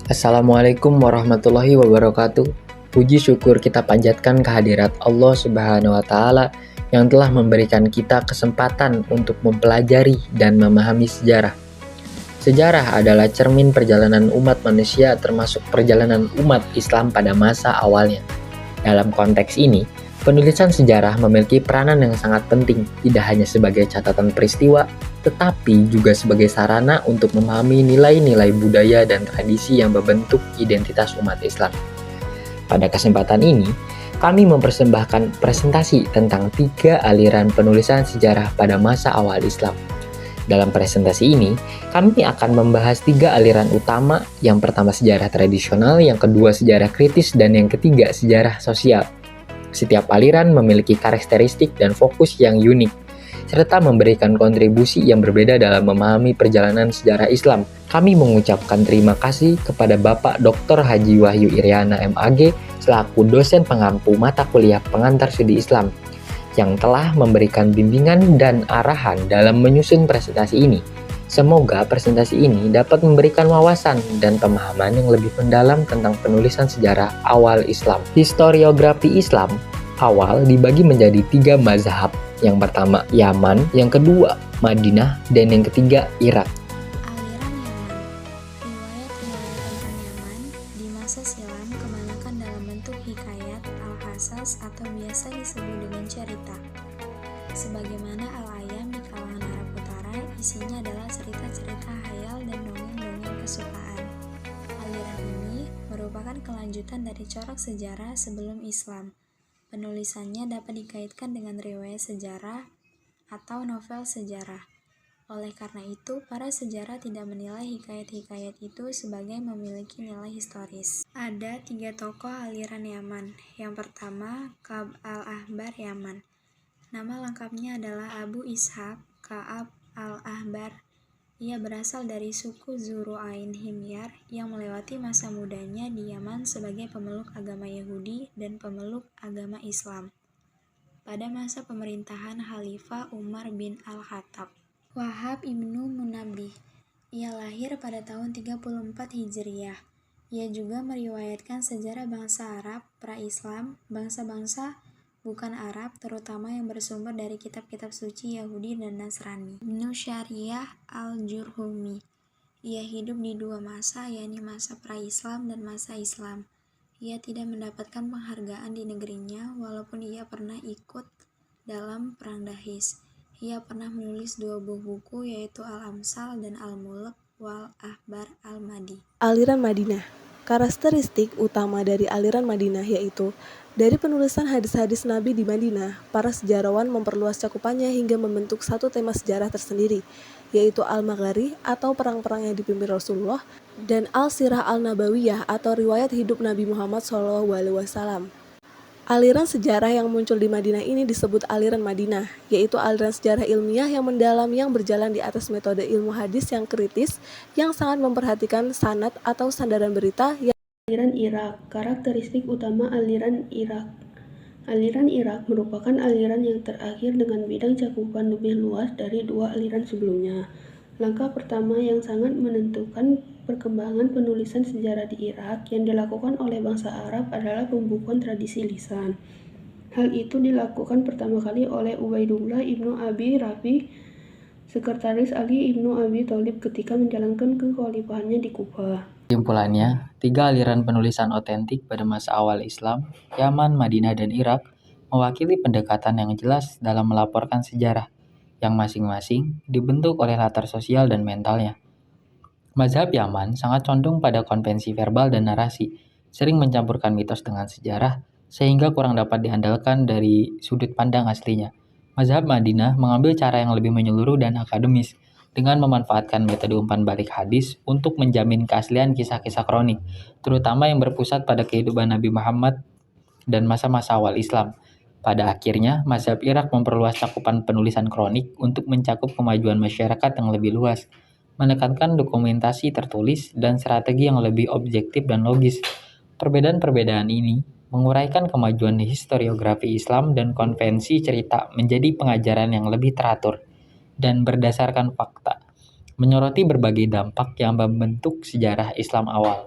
Assalamualaikum warahmatullahi wabarakatuh. Puji syukur kita panjatkan kehadirat Allah Subhanahu wa Ta'ala yang telah memberikan kita kesempatan untuk mempelajari dan memahami sejarah. Sejarah adalah cermin perjalanan umat manusia, termasuk perjalanan umat Islam pada masa awalnya. Dalam konteks ini, penulisan sejarah memiliki peranan yang sangat penting, tidak hanya sebagai catatan peristiwa, tetapi juga sebagai sarana untuk memahami nilai-nilai budaya dan tradisi yang membentuk identitas umat Islam. Pada kesempatan ini, kami mempersembahkan presentasi tentang 3 aliran penulisan sejarah pada masa awal Islam. Dalam presentasi ini, kami akan membahas 3 aliran utama, yang pertama sejarah tradisional, yang kedua sejarah kritis, dan yang ketiga sejarah sosial. Setiap aliran memiliki karakteristik dan fokus yang unik, serta memberikan kontribusi yang berbeda dalam memahami perjalanan sejarah Islam. Kami mengucapkan terima kasih kepada Bapak Dr. Haji Wahyu Iryana MAG selaku dosen pengampu mata kuliah pengantar studi Islam yang telah memberikan bimbingan dan arahan dalam menyusun presentasi ini. Semoga presentasi ini dapat memberikan wawasan dan pemahaman yang lebih mendalam tentang penulisan sejarah awal Islam. Historiografi Islam awal dibagi menjadi 3 mazhab. Yang pertama Yaman, yang kedua Madinah, dan yang ketiga Irak. Aliran Yaman. Riwayat-riwayat tentang Yaman di masa silam kebanyakan dalam bentuk hikayat, al-qasas atau biasa disebut dengan cerita. Sebagaimana al-ayam di kalangan Arab Utara, isinya adalah cerita-cerita khayal dan dongeng-dongeng kesukaan. Aliran ini merupakan kelanjutan dari corak sejarah sebelum Islam. Penulisannya dapat dikaitkan dengan riwayat sejarah atau novel sejarah. Oleh karena itu, para sejarah tidak menilai hikayat-hikayat itu sebagai memiliki nilai historis. Ada 3 tokoh aliran Yaman. Yang pertama, Ka'ab al-Ahbar Yaman. Nama lengkapnya adalah Abu Ishaq Ka'ab al-Ahbar. Ia berasal dari suku Zuru'ain Himyar yang melewati masa mudanya di Yaman sebagai pemeluk agama Yahudi dan pemeluk agama Islam pada masa pemerintahan Khalifah Umar bin Al-Khattab. Wahab ibnu Munabbih. Ia lahir pada tahun 34 Hijriyah. Ia juga meriwayatkan sejarah bangsa Arab pra-Islam, bangsa-bangsa bukan Arab, terutama yang bersumber dari kitab-kitab suci Yahudi dan Nasrani. Ibnu Syariah al-Jurhumi. Ia hidup di 2 masa, yakni masa pra-Islam dan masa Islam. Ia tidak mendapatkan penghargaan di negerinya, walaupun ia pernah ikut dalam Perang Dahis. Ia pernah menulis 2 buah buku, yaitu Al-Amsal dan Al-Mulk wal Akhbar al-Madi. Aliran Madinah. Karakteristik utama dari aliran Madinah yaitu dari penulisan hadis-hadis Nabi di Madinah, para sejarawan memperluas cakupannya hingga membentuk satu tema sejarah tersendiri, yaitu Al-Maghari atau perang-perang yang dipimpin Rasulullah, dan Al-Sirah Al-Nabawiyah atau riwayat hidup Nabi Muhammad SAW. Aliran sejarah yang muncul di Madinah ini disebut aliran Madinah, yaitu aliran sejarah ilmiah yang mendalam yang berjalan di atas metode ilmu hadis yang kritis, yang sangat memperhatikan sanad atau sandaran berita. Aliran Irak. Karakteristik utama aliran Irak. Aliran Irak merupakan aliran yang terakhir dengan bidang cakupan lebih luas dari 2 aliran sebelumnya. Langkah pertama yang sangat menentukan perkembangan penulisan sejarah di Irak yang dilakukan oleh bangsa Arab adalah pembukuan tradisi lisan. Hal itu dilakukan pertama kali oleh Ubaidullah ibnu Abi Rafi, sekretaris Ali ibnu Abi Thalib ketika menjalankan kekhalifahannya di Kufa. Kesimpulannya, 3 aliran penulisan otentik pada masa awal Islam, Yaman, Madinah, dan Irak, mewakili pendekatan yang jelas dalam melaporkan sejarah, yang masing-masing dibentuk oleh latar sosial dan mentalnya. Mazhab Yaman sangat condong pada konvensi verbal dan narasi, sering mencampurkan mitos dengan sejarah, sehingga kurang dapat diandalkan dari sudut pandang aslinya. Mazhab Madinah mengambil cara yang lebih menyeluruh dan akademis, dengan memanfaatkan metode umpan balik hadis untuk menjamin keaslian kisah-kisah kronik, terutama yang berpusat pada kehidupan Nabi Muhammad dan masa-masa awal Islam. Pada akhirnya, mazhab Irak memperluas cakupan penulisan kronik untuk mencakup kemajuan masyarakat yang lebih luas, menekankan dokumentasi tertulis dan strategi yang lebih objektif dan logis. Perbedaan-perbedaan ini menguraikan kemajuan historiografi Islam dan konvensi cerita menjadi pengajaran yang lebih teratur dan berdasarkan fakta, menyoroti berbagai dampak yang membentuk sejarah Islam awal.